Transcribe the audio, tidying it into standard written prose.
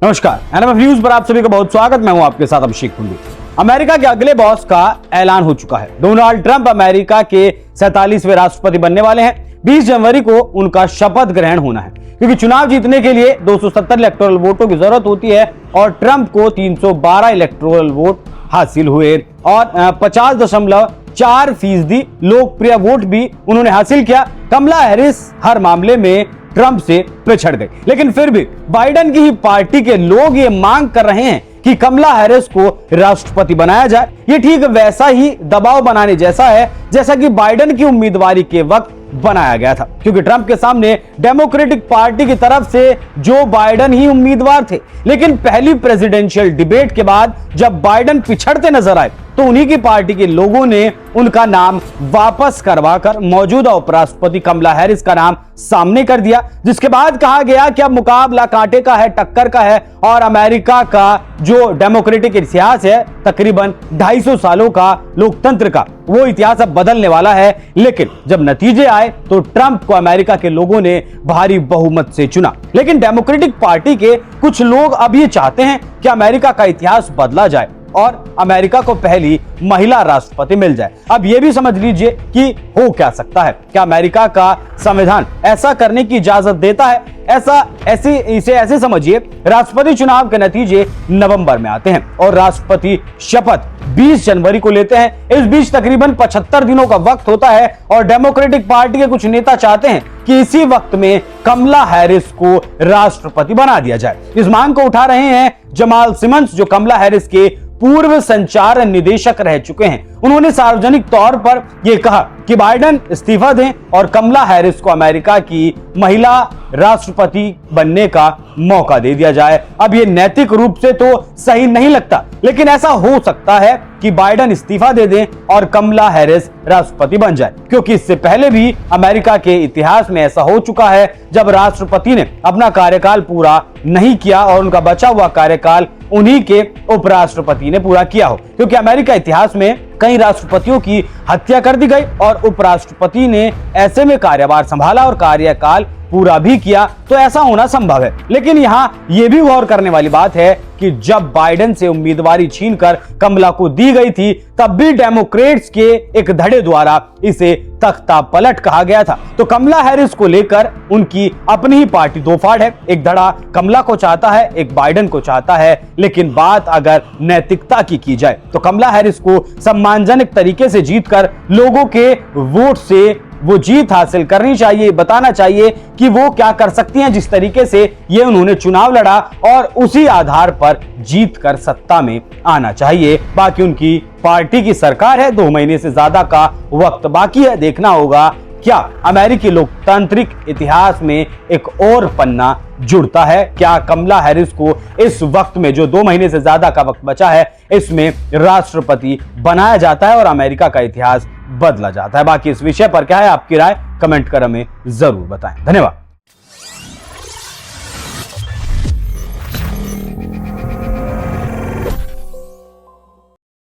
नमस्कार, NMF news पर आप सभी का बहुत स्वागत। मैं हूं आपके साथ अभिषेक कुंडू। अमेरिका के अगले बॉस का ऐलान हो चुका है। डोनाल्ड ट्रंप अमेरिका के 47वें राष्ट्रपति बनने वाले हैं। 20 जनवरी को उनका शपथ ग्रहण होना है, क्योंकि चुनाव जीतने के लिए 270 इलेक्टोरल वोटों की जरूरत होती है और ट्रंप को 312 इलेक्टोरल वोट हासिल हुए और 50.4% लोकप्रिय वोट भी उन्होंने हासिल किया। कमला हैरिस हर मामले में ट्रंप से पिछड़ गई, लेकिन फिर भी बाइडेन की ही पार्टी के लोग ये मांग कर रहे हैं कि कमला हैरिस को राष्ट्रपति बनाया जाए। ये ठीक वैसा ही दबाव बनाने जैसा है जैसा कि बाइडेन की उम्मीदवारी के वक्त बनाया गया था, क्योंकि ट्रंप के सामने डेमोक्रेटिक पार्टी की तरफ से जो बाइडेन ही उम्मीदवार थे। लेकिन पहली प्रेसिडेंशियल डिबेट के बाद जब बाइडेन पिछड़ते नजर आए तो उन्हीं की पार्टी के लोगों ने उनका नाम वापस करवाकर मौजूदा उपराष्ट्रपति कमला हैरिस का नाम सामने कर दिया, जिसके बाद कहा गया कि अब मुकाबला कांटे का है, टक्कर का है और अमेरिका का जो डेमोक्रेटिक इतिहास है, तकरीबन 250 सालों का लोकतंत्र का, वो इतिहास अब बदलने वाला है। लेकिन जब नतीजे आए तो ट्रंप को अमेरिका के लोगों ने भारी बहुमत से चुना। लेकिन डेमोक्रेटिक पार्टी के कुछ लोग अब ये चाहते हैं कि अमेरिका का इतिहास बदला जाए और अमेरिका को पहली महिला राष्ट्रपति मिल जाए। अब यह भी समझ लीजिए कि हो क्या सकता है। क्या अमेरिका का संविधान ऐसा करने की इजाजत देता है? इसे ऐसे समझिए, राष्ट्रपति चुनाव के नतीजे नवंबर में आते हैं और राष्ट्रपति शपथ 20 जनवरी को लेते हैं। इस बीच तकरीबन 75 दिनों का वक्त होता है और डेमोक्रेटिक पार्टी के कुछ नेता चाहते हैं कि इसी वक्त में कमला हैरिस को राष्ट्रपति बना दिया जाए। इस मांग को उठा रहे हैं जमाल सिमंस, जो कमला हैरिस के पूर्व संचार निदेशक रह चुके हैं। उन्होंने सार्वजनिक तौर पर यह कहा कि बाइडेन इस्तीफा दें और कमला हैरिस को अमेरिका की महिला राष्ट्रपति बनने का मौका दे दिया जाए। अब यह नैतिक रूप से तो सही नहीं लगता, लेकिन ऐसा हो सकता है कि बाइडेन इस्तीफा दे दें और कमला हैरिस राष्ट्रपति बन जाए, क्योंकि इससे पहले भी अमेरिका के इतिहास में ऐसा हो चुका है जब राष्ट्रपति ने अपना कार्यकाल पूरा नहीं किया और उनका बचा हुआ कार्यकाल उन्हीं के उपराष्ट्रपति ने पूरा किया हो। क्योंकि अमेरिका इतिहास में कई राष्ट्रपतियों की हत्या कर दी गई और उपराष्ट्रपति ने ऐसे में कार्यभार संभाला और कार्यकाल पूरा भी किया, तो ऐसा होना संभव है। लेकिन यहां यह भी गौर करने वाली बात है कि जब बाइडेन से उम्मीदवारी छीनकर कमला को दी गई थी, तब भी डेमोक्रेट्स के एक धड़े द्वारा इसे तख्ता पलट कहा गया था। तो कमला हैरिस को लेकर उनकी अपनी ही पार्टी दो फाड़ है। एक धड़ा कमला को चाहता है, एक बाइडेन को चाहता है। लेकिन बात अगर नैतिकता की जाए तो कमला हैरिस को सम्मानजनक तरीके से जीतकर लोगों के वोट से वो जीत हासिल करनी चाहिए, बताना चाहिए कि वो क्या कर सकती हैं। जिस तरीके से ये उन्होंने चुनाव लड़ा और उसी आधार पर जीत कर सत्ता में आना चाहिए। बाकी उनकी पार्टी की सरकार है, 2 महीने से ज्यादा का वक्त बाकी है। देखना होगा क्या अमेरिकी लोकतांत्रिक इतिहास में एक और पन्ना जुड़ता है। क्या कमला हैरिस को इस वक्त में जो 2 महीने से ज्यादा का वक्त बचा है, इसमें राष्ट्रपति बनाया जाता है और अमेरिका का इतिहास बदला जाता है। बाकी इस विषय पर क्या है आपकी राय, कमेंट कर हमें जरूर बताएं। धन्यवाद।